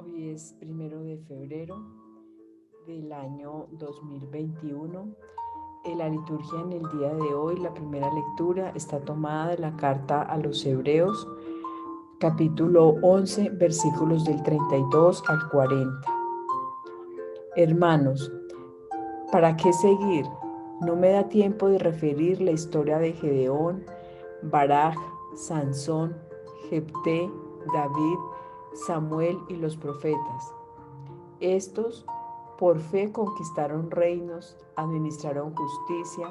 Hoy es 1 de febrero del año 2021. En la liturgia en el día de hoy, la primera lectura está tomada de la carta a los Hebreos, capítulo 11, versículos del 32 al 40. Hermanos, ¿para qué seguir? No me da tiempo de referir la historia de Gedeón, Baraj, Sansón, Jefté, David, Samuel y los profetas. Estos, por fe, conquistaron reinos, administraron justicia,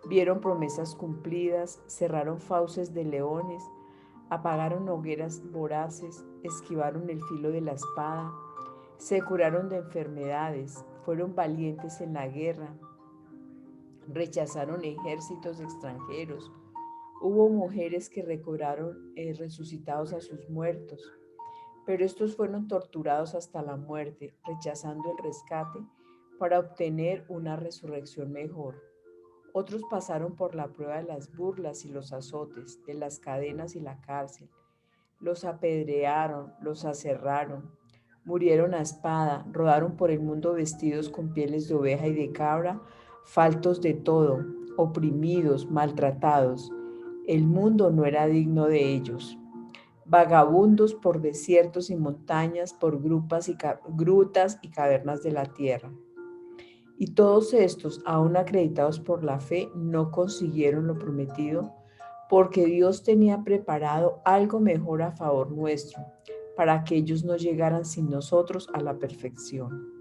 vieron promesas cumplidas, cerraron fauces de leones, apagaron hogueras voraces, esquivaron el filo de la espada, se curaron de enfermedades, fueron valientes en la guerra, rechazaron ejércitos extranjeros. Hubo mujeres que recobraron resucitados a sus muertos, pero estos fueron torturados hasta la muerte, rechazando el rescate para obtener una resurrección mejor. Otros pasaron por la prueba de las burlas y los azotes, de las cadenas y la cárcel. Los apedrearon, los aserraron, murieron a espada, rodaron por el mundo vestidos con pieles de oveja y de cabra, faltos de todo, oprimidos, maltratados. El mundo no era digno de ellos. Vagabundos por desiertos y montañas, por grutas y cavernas de la tierra. Y todos estos, aún acreditados por la fe, no consiguieron lo prometido, porque Dios tenía preparado algo mejor a favor nuestro, para que ellos no llegaran sin nosotros a la perfección.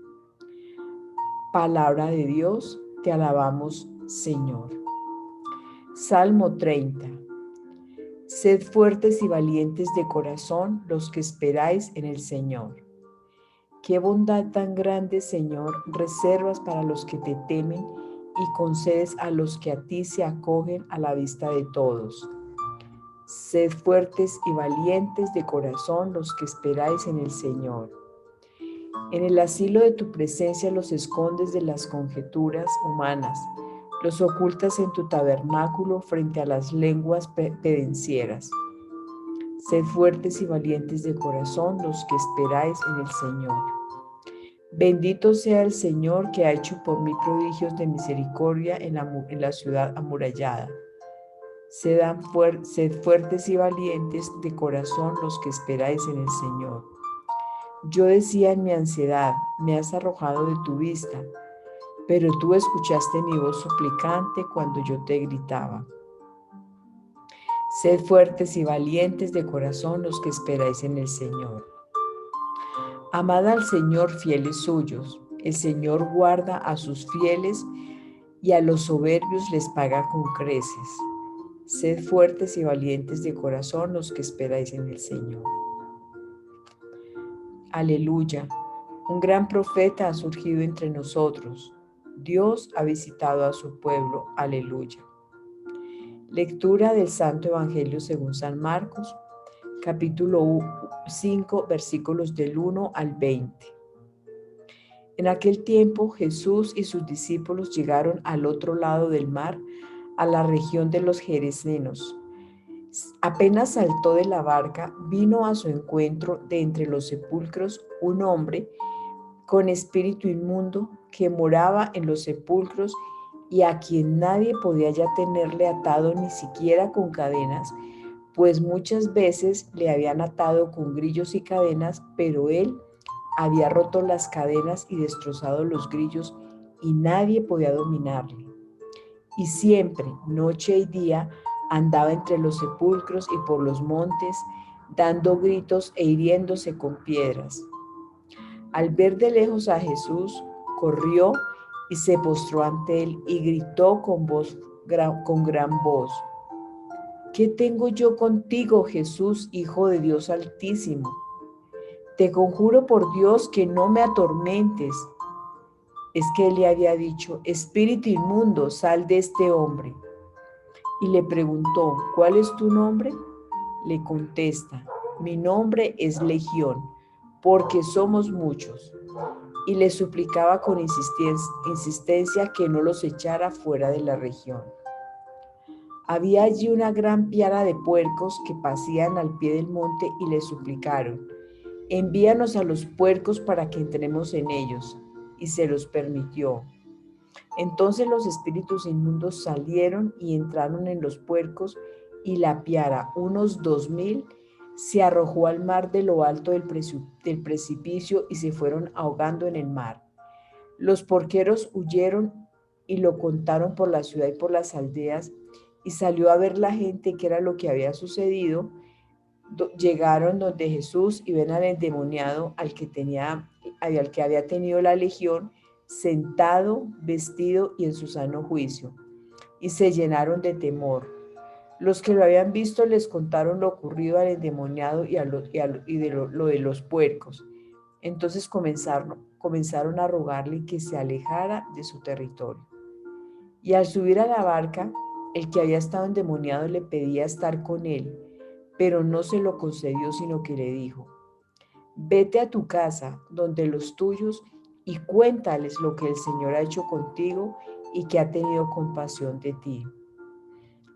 Palabra de Dios, te alabamos, Señor. Salmo 30. Sed fuertes y valientes de corazón los que esperáis en el Señor. Qué bondad tan grande, Señor, reservas para los que te temen y concedes a los que a ti se acogen a la vista de todos. Sed fuertes y valientes de corazón los que esperáis en el Señor. En el asilo de tu presencia los escondes de las conjeturas humanas, los ocultas en tu tabernáculo frente a las lenguas pendencieras. Sed fuertes y valientes de corazón los que esperáis en el Señor. Bendito sea el Señor que ha hecho por mí prodigios de misericordia en la ciudad amurallada. Sed fuertes y valientes de corazón los que esperáis en el Señor. Yo decía en mi ansiedad, me has arrojado de tu vista, pero tú escuchaste mi voz suplicante cuando yo te gritaba. Sed fuertes y valientes de corazón los que esperáis en el Señor. Amad al Señor, fieles suyos. El Señor guarda a sus fieles y a los soberbios les paga con creces. Sed fuertes y valientes de corazón los que esperáis en el Señor. Aleluya. Un gran profeta ha surgido entre nosotros. Dios ha visitado a su pueblo. Aleluya. Lectura del Santo Evangelio según San Marcos, capítulo 5, versículos del 1 al 20. En aquel tiempo Jesús y sus discípulos llegaron al otro lado del mar, a la región de los Gerasenos. Apenas saltó de la barca, vino a su encuentro de entre los sepulcros un hombre con espíritu inmundo que moraba en los sepulcros y a quien nadie podía ya tenerle atado ni siquiera con cadenas, pues muchas veces le habían atado con grillos y cadenas, pero él había roto las cadenas y destrozado los grillos y nadie podía dominarle. Y siempre, noche y día, andaba entre los sepulcros y por los montes, dando gritos e hiriéndose con piedras. Al ver de lejos a Jesús, corrió y se postró ante él y gritó con gran voz: ¿Qué tengo yo contigo, Jesús, Hijo de Dios Altísimo? Te conjuro por Dios que no me atormentes. Es que él le había dicho: espíritu inmundo, sal de este hombre. Y le preguntó: ¿cuál es tu nombre? Le contesta: mi nombre es Legión, porque somos muchos. Y le suplicaba con insistencia que no los echara fuera de la región. Había allí una gran piara de puercos que pasían al pie del monte y le suplicaron: envíanos a los puercos para que entremos en ellos. Y se los permitió. Entonces los espíritus inmundos salieron y entraron en los puercos, y la piara, unos 2000, se arrojó al mar de lo alto del precipicio y se fueron ahogando en el mar. Los porqueros huyeron y lo contaron por la ciudad y por las aldeas, y salió a ver la gente qué era lo que había sucedido. Llegaron donde Jesús y ven al endemoniado al que había tenido la legión, sentado, vestido y en su sano juicio, y se llenaron de temor. Los que lo habían visto les contaron lo ocurrido al endemoniado y de lo de los puercos. Entonces comenzaron a rogarle que se alejara de su territorio. Y al subir a la barca, el que había estado endemoniado le pedía estar con él, pero no se lo concedió, sino que le dijo: vete a tu casa, donde los tuyos, y cuéntales lo que el Señor ha hecho contigo y que ha tenido compasión de ti.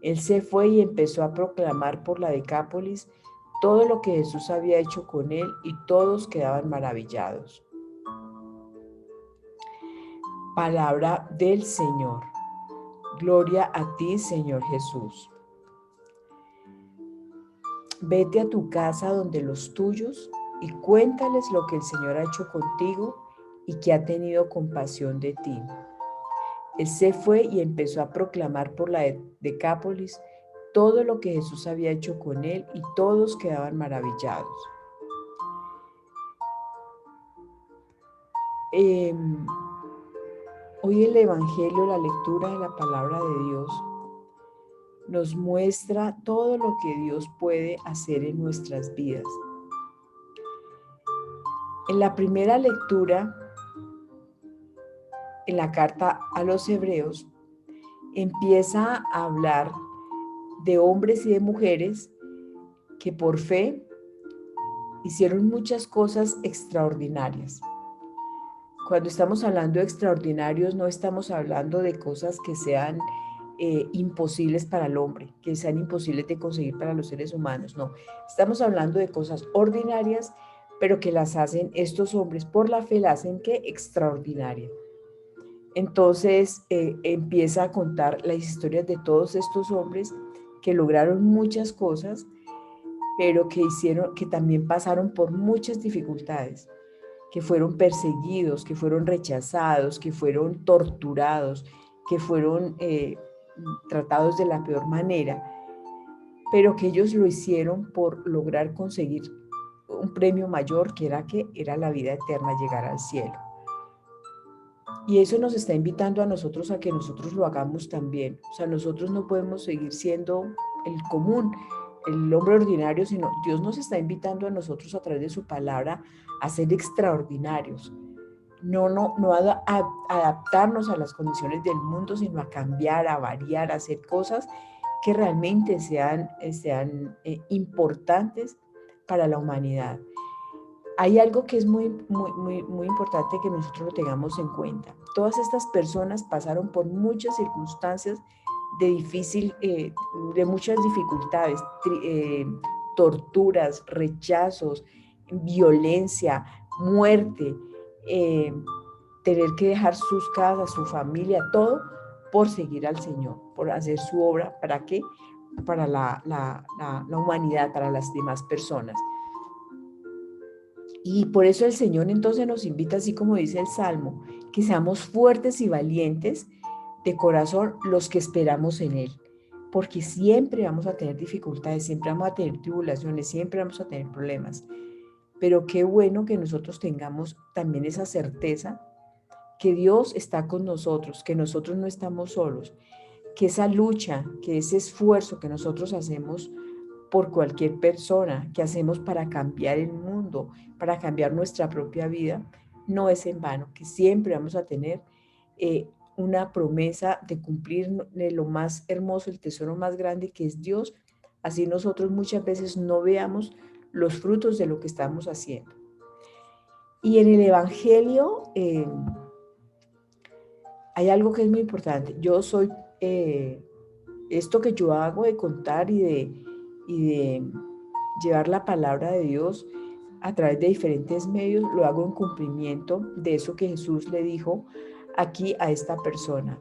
Él se fue y empezó a proclamar por la Decápolis todo lo que Jesús había hecho con él, y todos quedaban maravillados. Palabra del Señor. Gloria a ti, Señor Jesús. Vete a tu casa donde los tuyos y cuéntales lo que el Señor ha hecho contigo y que ha tenido compasión de ti. Él se fue y empezó a proclamar por la Decápolis todo lo que Jesús había hecho con él, y todos quedaban maravillados. Hoy el Evangelio, la lectura de la palabra de Dios, nos muestra todo lo que Dios puede hacer en nuestras vidas. En la primera lectura, en la carta a los Hebreos, empieza a hablar de hombres y de mujeres que por fe hicieron muchas cosas extraordinarias. Cuando estamos hablando de extraordinarios, no estamos hablando de cosas que sean imposibles para el hombre, que sean imposibles de conseguir para los seres humanos, no. Estamos hablando de cosas ordinarias, pero que las hacen estos hombres por la fe, las hacen ¿qué? Extraordinaria. Entonces empieza a contar las historias de todos estos hombres que lograron muchas cosas, pero que también pasaron por muchas dificultades, que fueron perseguidos, que fueron rechazados, que fueron torturados, que fueron tratados de la peor manera, pero que ellos lo hicieron por lograr conseguir un premio mayor, que era la vida eterna, llegar al cielo. Y eso nos está invitando a nosotros a que nosotros lo hagamos también. O sea, nosotros no podemos seguir siendo el común, el hombre ordinario, sino Dios nos está invitando a nosotros a través de su palabra a ser extraordinarios. No a adaptarnos a las condiciones del mundo, sino a cambiar, a variar, a hacer cosas que realmente sean importantes para la humanidad. Hay algo que es muy importante que nosotros lo tengamos en cuenta. Todas estas personas pasaron por muchas circunstancias de muchas dificultades, torturas, rechazos, violencia, muerte, tener que dejar sus casas, su familia, todo por seguir al Señor, por hacer su obra. ¿Para qué? Para la humanidad, para las demás personas. Y por eso el Señor entonces nos invita, así como dice el Salmo, que seamos fuertes y valientes de corazón los que esperamos en Él, porque siempre vamos a tener dificultades, siempre vamos a tener tribulaciones, siempre vamos a tener problemas, pero qué bueno que nosotros tengamos también esa certeza que Dios está con nosotros, que nosotros no estamos solos, que esa lucha, que ese esfuerzo que nosotros hacemos por cualquier persona, que hacemos para cambiar el mundo, para cambiar nuestra propia vida, no es en vano, que siempre vamos a tener una promesa de cumplir lo más hermoso, el tesoro más grande que es Dios, así nosotros muchas veces no veamos los frutos de lo que estamos haciendo. Y en el Evangelio hay algo que es muy importante. Yo soy, esto que yo hago de contar y de llevar la palabra de Dios, a través de diferentes medios, lo hago en cumplimiento de eso que Jesús le dijo aquí a esta persona.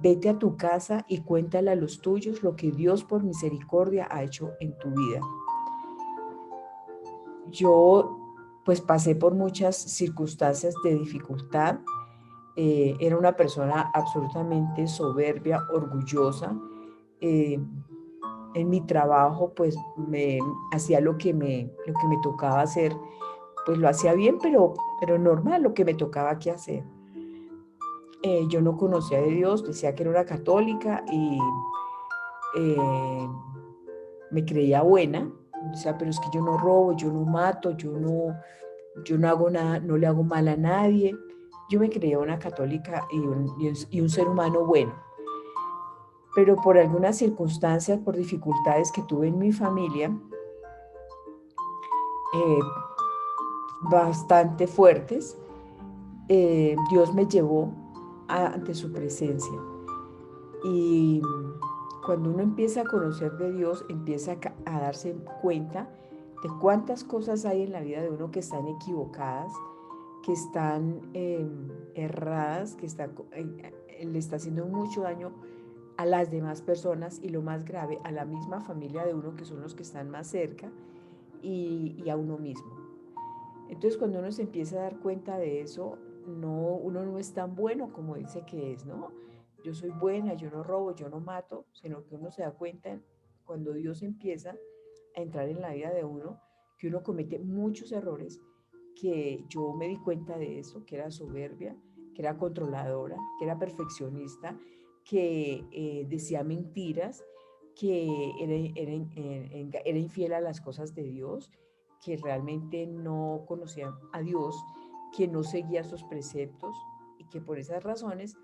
Vete a tu casa y cuéntale a los tuyos lo que Dios por misericordia ha hecho en tu vida. Yo pues pasé por muchas circunstancias de dificultad. Era una persona absolutamente soberbia, orgullosa. En mi trabajo pues me hacía lo que me tocaba hacer, pues lo hacía bien, pero normal, lo que me tocaba que hacer. Yo no conocía de Dios, decía que era una católica y me creía buena. O sea, pero es que yo no robo, yo no mato, yo no hago nada, no le hago mal a nadie. Yo me creía una católica y un ser humano bueno. Pero por algunas circunstancias, por dificultades que tuve en mi familia, bastante fuertes, Dios me llevó ante su presencia. Y cuando uno empieza a conocer de Dios, empieza a darse cuenta de cuántas cosas hay en la vida de uno que están equivocadas, que están erradas, que le está haciendo mucho daño a las demás personas y lo más grave, a la misma familia de uno, que son los que están más cerca, y a uno mismo. Entonces, cuando uno se empieza a dar cuenta de eso, uno no es tan bueno como dice que es, ¿no? Yo soy buena, yo no robo, yo no mato, sino que uno se da cuenta cuando Dios empieza a entrar en la vida de uno, que uno comete muchos errores, que yo me di cuenta de eso, que era soberbia, que era controladora, que era perfeccionista, que decía mentiras, que era infiel a las cosas de Dios, que realmente no conocía a Dios, que no seguía sus preceptos y que por esas razones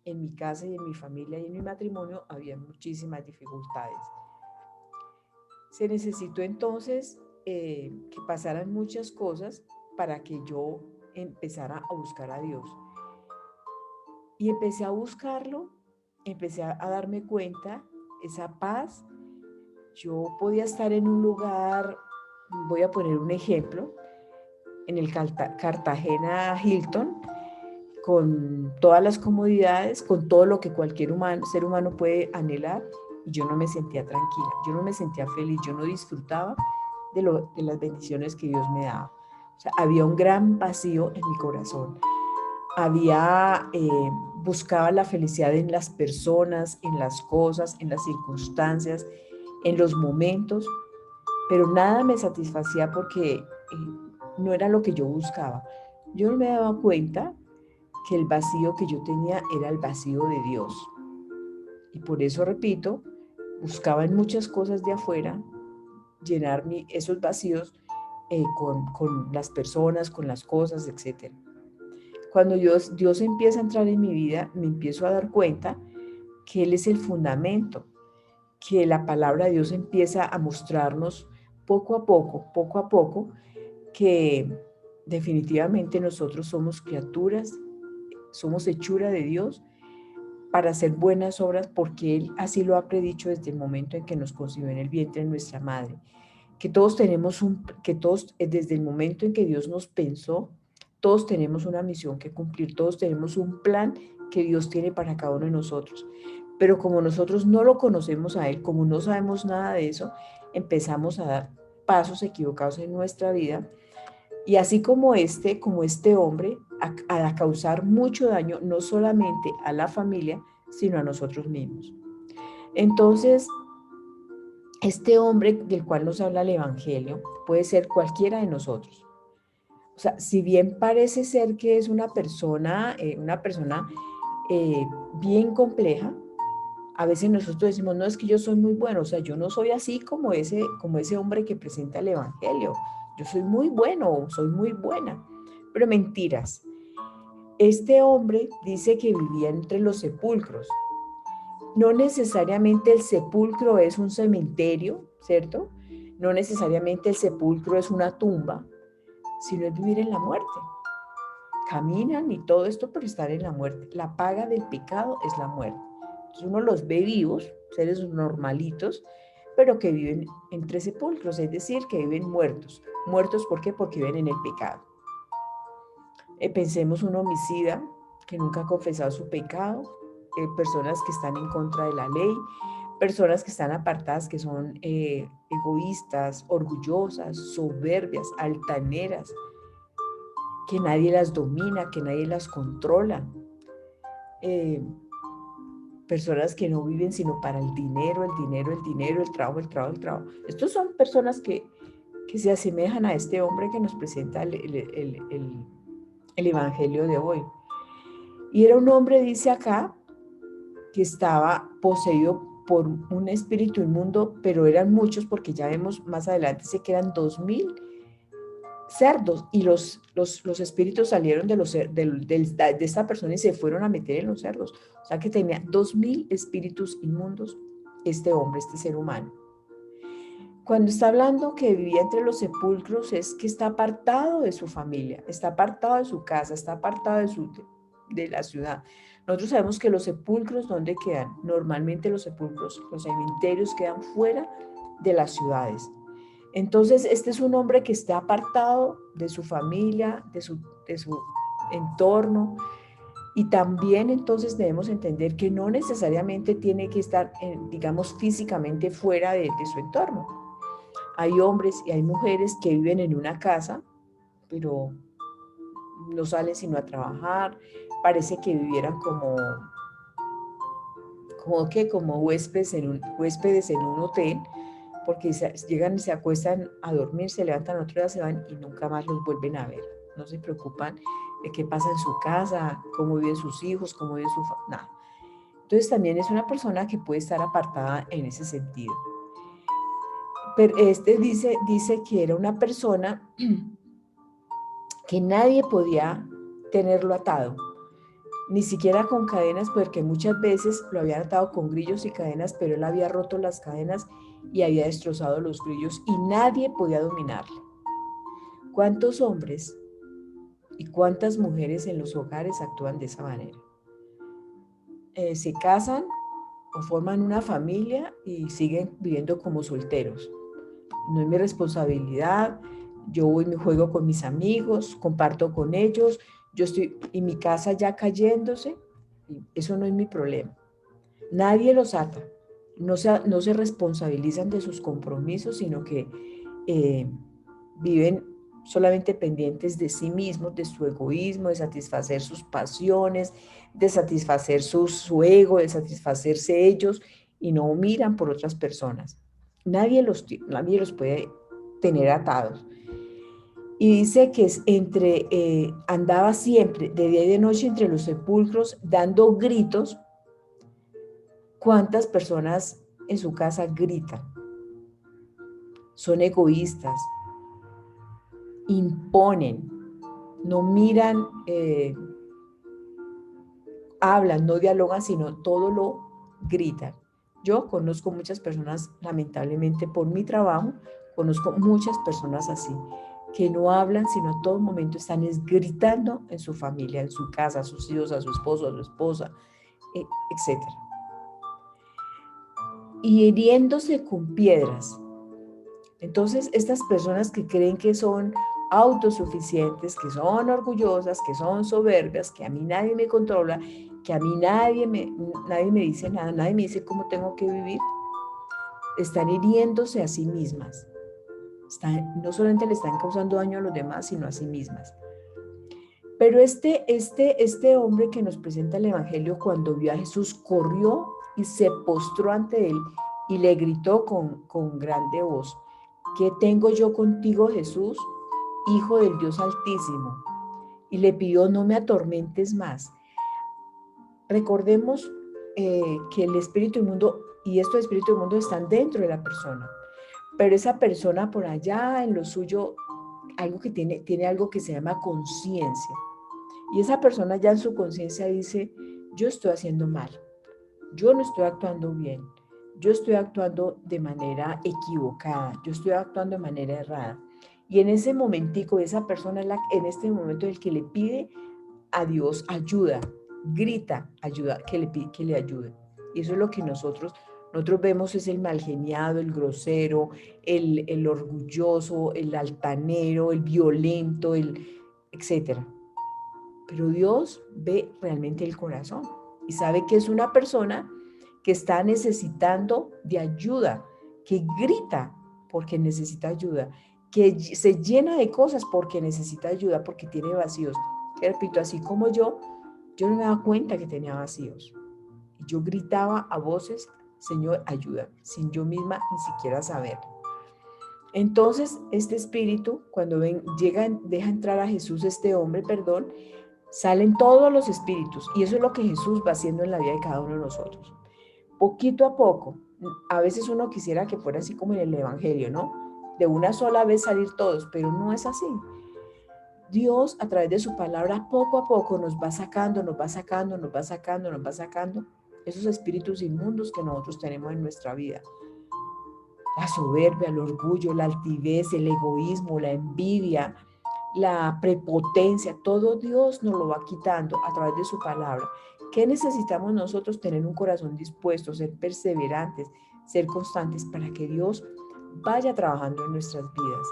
en mi casa y en mi familia y en mi matrimonio había muchísimas dificultades. Se necesitó entonces que pasaran muchas cosas para que yo empezara a buscar a Dios. Y empecé a buscarlo, empecé a darme cuenta, esa paz. Yo podía estar en un lugar, voy a poner un ejemplo, en el Cartagena Hilton, con todas las comodidades, con todo lo que cualquier ser humano puede anhelar, y yo no me sentía tranquila, yo no me sentía feliz, yo no disfrutaba de las bendiciones que Dios me daba. O sea, había un gran vacío en mi corazón. Buscaba la felicidad en las personas, en las cosas, en las circunstancias, en los momentos, pero nada me satisfacía porque no era lo que yo buscaba. Yo no me daba cuenta que el vacío que yo tenía era el vacío de Dios. Y por eso, repito, buscaba en muchas cosas de afuera llenar esos vacíos con las personas, con las cosas, etc. Cuando Dios empieza a entrar en mi vida, me empiezo a dar cuenta que Él es el fundamento, que la palabra de Dios empieza a mostrarnos poco a poco, que definitivamente nosotros somos criaturas, somos hechura de Dios para hacer buenas obras, porque Él así lo ha predicho desde el momento en que nos concibió en el vientre de nuestra madre. Que todos desde el momento en que Dios nos pensó, todos tenemos una misión que cumplir, todos tenemos un plan que Dios tiene para cada uno de nosotros. Pero como nosotros no lo conocemos a Él, como no sabemos nada de eso, empezamos a dar pasos equivocados en nuestra vida, y así como este hombre, a causar mucho daño, no solamente a la familia, sino a nosotros mismos. Entonces, este hombre del cual nos habla el Evangelio puede ser cualquiera de nosotros. O sea, si bien parece ser que es una persona bien compleja, a veces nosotros decimos, no, es que yo soy muy bueno, o sea, yo no soy así como ese hombre que presenta el Evangelio. Yo soy muy bueno, soy muy buena, pero mentiras. Este hombre dice que vivía entre los sepulcros. No necesariamente el sepulcro es un cementerio, ¿cierto? No necesariamente el sepulcro es una tumba, sino es vivir en la muerte. Caminan y todo esto, pero están en la muerte. La paga del pecado es la muerte. Entonces uno los ve vivos, seres normalitos, pero que viven entre sepulcros, es decir, que viven muertos. Muertos, ¿por qué? Porque viven en el pecado. Pensemos un homicida que nunca ha confesado su pecado, personas que están en contra de la ley, personas que están apartadas, que son egoístas, orgullosas, soberbias, altaneras, que nadie las domina, que nadie las controla. Personas que no viven sino para el dinero, el dinero, el dinero, el trabajo, el trabajo, el trabajo. Estos son personas que se asemejan a este hombre que nos presenta el evangelio de hoy. Y era un hombre, dice acá, que estaba poseído por un espíritu inmundo, pero eran muchos, porque ya vemos más adelante, dice que eran 2000 cerdos, y los espíritus salieron de esta persona y se fueron a meter en los cerdos. O sea que tenía 2000 espíritus inmundos este hombre, este ser humano. Cuando está hablando que vivía entre los sepulcros, es que está apartado de su familia, está apartado de su casa, está apartado de la ciudad. Nosotros sabemos que los sepulcros, ¿dónde quedan? Normalmente los sepulcros, los cementerios quedan fuera de las ciudades. Entonces, este es un hombre que está apartado de su familia, de su entorno, y también entonces debemos entender que no necesariamente tiene que estar, digamos, físicamente fuera de su entorno. Hay hombres y hay mujeres que viven en una casa, pero no salen sino a trabajar, parece que vivieran como huéspedes en un hotel, porque llegan y se acuestan a dormir, se levantan otro día, se van y nunca más los vuelven a ver. No se preocupan de qué pasa en su casa, cómo viven sus hijos, cómo vive nada. Entonces también es una persona que puede estar apartada en ese sentido. Pero este dice que era una persona que nadie podía tenerlo atado, ni siquiera con cadenas, porque muchas veces lo habían atado con grillos y cadenas, pero él había roto las cadenas y había destrozado los grillos y nadie podía dominarle. ¿Cuántos hombres y cuántas mujeres en los hogares actúan de esa manera? Se casan o forman una familia y siguen viviendo como solteros. No es mi responsabilidad, yo voy y me juego con mis amigos, comparto con ellos, yo estoy en mi casa ya cayéndose, eso no es mi problema. Nadie los ata, no se responsabilizan de sus compromisos, sino que viven solamente pendientes de sí mismos, de su egoísmo, de satisfacer sus pasiones, de satisfacer su ego, de satisfacerse ellos, y no miran por otras personas. Nadie los puede tener atados. Y dice que andaba siempre de día y de noche entre los sepulcros dando gritos. ¿Cuántas personas en su casa gritan? Son egoístas, imponen, no miran, hablan, no dialogan, sino todo lo gritan. Yo conozco muchas personas, lamentablemente por mi trabajo, conozco muchas personas así, que no hablan, sino a todo momento están gritando en su familia, en su casa, a sus hijos, a su esposo, a su esposa, etc. Y hiriéndose con piedras. Entonces, estas personas que creen que son autosuficientes, que son orgullosas, que son soberbias, que a mí nadie me controla, que a mí nadie me dice nada, nadie me dice cómo tengo que vivir, están hiriéndose a sí mismas. No solamente le están causando daño a los demás, sino a sí mismas. Pero este hombre que nos presenta el Evangelio, cuando vio a Jesús, corrió y se postró ante él y le gritó con grande voz: ¿qué tengo yo contigo, Jesús, Hijo del Dios Altísimo? Y le pidió: no me atormentes más. Recordemos que el espíritu inmundo y estos espíritus inmundos están dentro de la persona, pero esa persona por allá en lo suyo, tiene algo que se llama conciencia, y esa persona ya en su conciencia dice: yo estoy haciendo mal, yo no estoy actuando bien, yo estoy actuando de manera equivocada, yo estoy actuando de manera errada. Y en ese momentico, esa persona en este momento el que le pide a Dios ayuda, grita ayuda, que le ayude. Y eso es lo que nosotros Nosotros vemos es el malgeniado, el grosero, el orgulloso, el altanero, el violento, etcétera. Pero Dios ve realmente el corazón y sabe que es una persona que está necesitando de ayuda, que grita porque necesita ayuda, que se llena de cosas porque necesita ayuda, porque tiene vacíos. Que repito, así como yo no me daba cuenta que tenía vacíos. Y yo gritaba a voces, Señor, ayúdame, sin yo misma ni siquiera saber. Entonces, este espíritu, cuando deja entrar a Jesús, este hombre, perdón, salen todos los espíritus. Y eso es lo que Jesús va haciendo en la vida de cada uno de nosotros. Poquito a poco. A veces uno quisiera que fuera así como en el Evangelio, ¿no? De una sola vez salir todos, pero no es así. Dios, a través de su palabra, poco a poco nos va sacando, nos va sacando, nos va sacando, nos va sacando esos espíritus inmundos que nosotros tenemos en nuestra vida. La soberbia, el orgullo, la altivez, el egoísmo, la envidia, la prepotencia, todo Dios nos lo va quitando a través de su palabra. ¿Qué necesitamos nosotros? Tener un corazón dispuesto, ser perseverantes, ser constantes para que Dios vaya trabajando en nuestras vidas.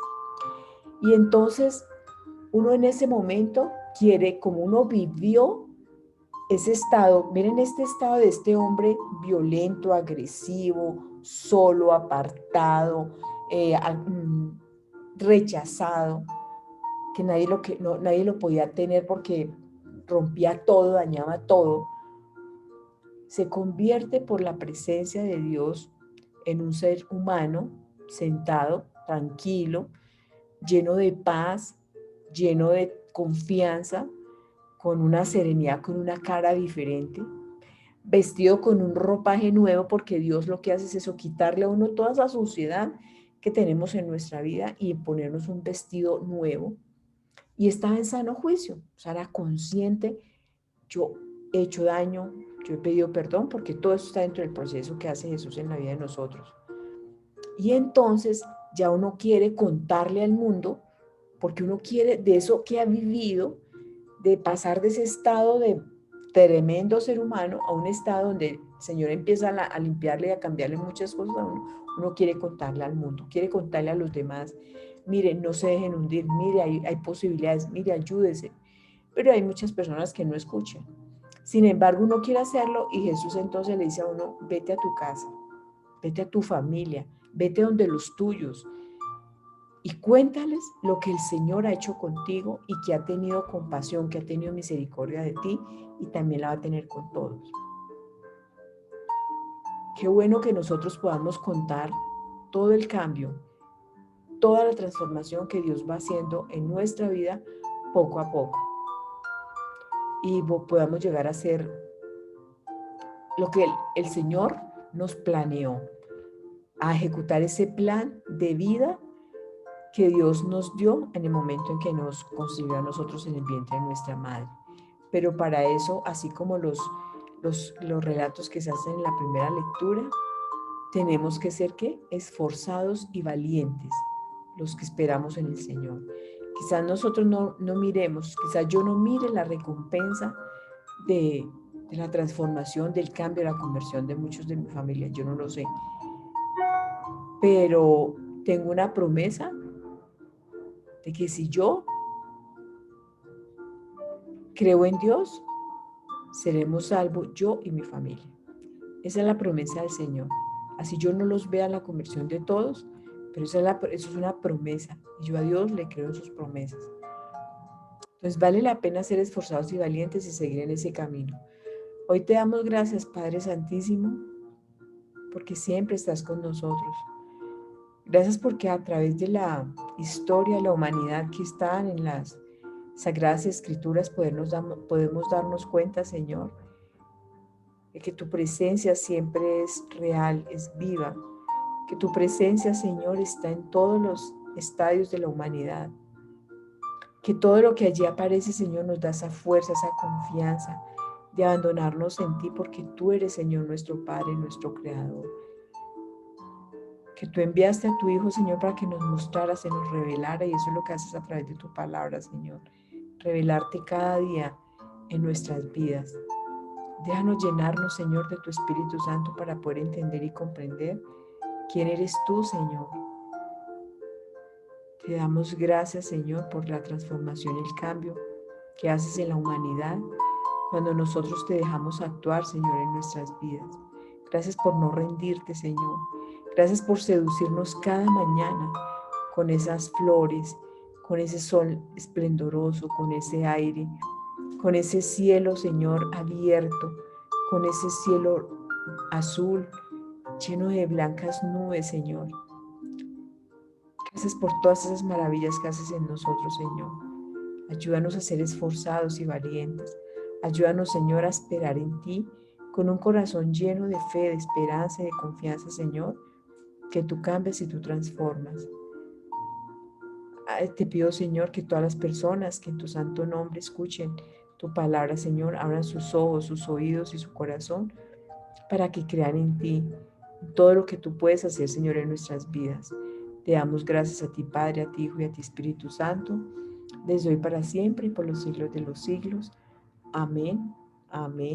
Y entonces uno en ese momento quiere, como uno vivió ese estado, miren este estado de este hombre violento, agresivo, solo, apartado, rechazado, que nadie lo podía tener porque rompía todo, dañaba todo, se convierte por la presencia de Dios en un ser humano, sentado, tranquilo, lleno de paz, lleno de confianza, con una serenidad, con una cara diferente, vestido con un ropaje nuevo, porque Dios lo que hace es eso, quitarle a uno toda esa suciedad que tenemos en nuestra vida y ponernos un vestido nuevo. Y estaba en sano juicio, o sea, era consciente, yo he hecho daño, yo he pedido perdón, porque todo eso está dentro del proceso que hace Jesús en la vida de nosotros. Y entonces ya uno quiere contarle al mundo, porque uno quiere de eso que ha vivido, de pasar de ese estado de tremendo ser humano a un estado donde el Señor empieza a limpiarle y a cambiarle muchas cosas a uno. Uno quiere contarle al mundo, quiere contarle a los demás, mire, no se dejen hundir, mire, hay posibilidades, mire, ayúdese. Pero hay muchas personas que no escuchan. Sin embargo, uno quiere hacerlo y Jesús entonces le dice a uno, vete a tu casa, vete a tu familia, vete donde los tuyos y cuéntales lo que el Señor ha hecho contigo y que ha tenido compasión, que ha tenido misericordia de ti y también la va a tener con todos. Qué bueno que nosotros podamos contar todo el cambio, toda la transformación que Dios va haciendo en nuestra vida poco a poco y podamos llegar a ser lo que el Señor nos planeó, a ejecutar ese plan de vida que Dios nos dio en el momento en que nos concibió a nosotros en el vientre de nuestra madre. Pero para eso, así como los relatos que se hacen en la primera lectura, tenemos que ser, ¿qué? Esforzados y valientes, los que esperamos en el Señor. Quizás nosotros no miremos, quizás yo no mire la recompensa de la transformación, del cambio, de la conversión de muchos de mi familia, yo no lo sé. Pero tengo una promesa de que si yo creo en Dios, seremos salvos yo y mi familia. Esa es la promesa del Señor. Así yo no los vea la conversión de todos, pero eso es una promesa. Y yo a Dios le creo en sus promesas. Entonces vale la pena ser esforzados y valientes y seguir en ese camino. Hoy te damos gracias, Padre Santísimo, porque siempre estás con nosotros. Gracias porque a través de la historia de la humanidad que están en las Sagradas Escrituras podemos darnos cuenta, Señor, de que tu presencia siempre es real, es viva, que tu presencia, Señor, está en todos los estadios de la humanidad, que todo lo que allí aparece, Señor, nos da esa fuerza, esa confianza de abandonarnos en ti, porque tú eres, Señor, nuestro Padre, nuestro Creador. Que tú enviaste a tu Hijo, Señor, para que nos mostrara, se nos revelara, y eso es lo que haces a través de tu palabra, Señor. Revelarte cada día en nuestras vidas. Déjanos llenarnos, Señor, de tu Espíritu Santo para poder entender y comprender quién eres tú, Señor. Te damos gracias, Señor, por la transformación y el cambio que haces en la humanidad cuando nosotros te dejamos actuar, Señor, en nuestras vidas. Gracias por no rendirte, Señor. Gracias por seducirnos cada mañana con esas flores, con ese sol esplendoroso, con ese aire, con ese cielo, Señor, abierto, con ese cielo azul, lleno de blancas nubes, Señor. Gracias por todas esas maravillas que haces en nosotros, Señor. Ayúdanos a ser esforzados y valientes. Ayúdanos, Señor, a esperar en ti con un corazón lleno de fe, de esperanza y de confianza, Señor, que tú cambias y tú transformas. Te pido, Señor, que todas las personas que en tu santo nombre escuchen tu palabra, Señor, abran sus ojos, sus oídos y su corazón para que crean en ti, en todo lo que tú puedes hacer, Señor, en nuestras vidas. Te damos gracias a ti, Padre, a ti, Hijo y a ti, Espíritu Santo, desde hoy para siempre y por los siglos de los siglos. Amén. Amén.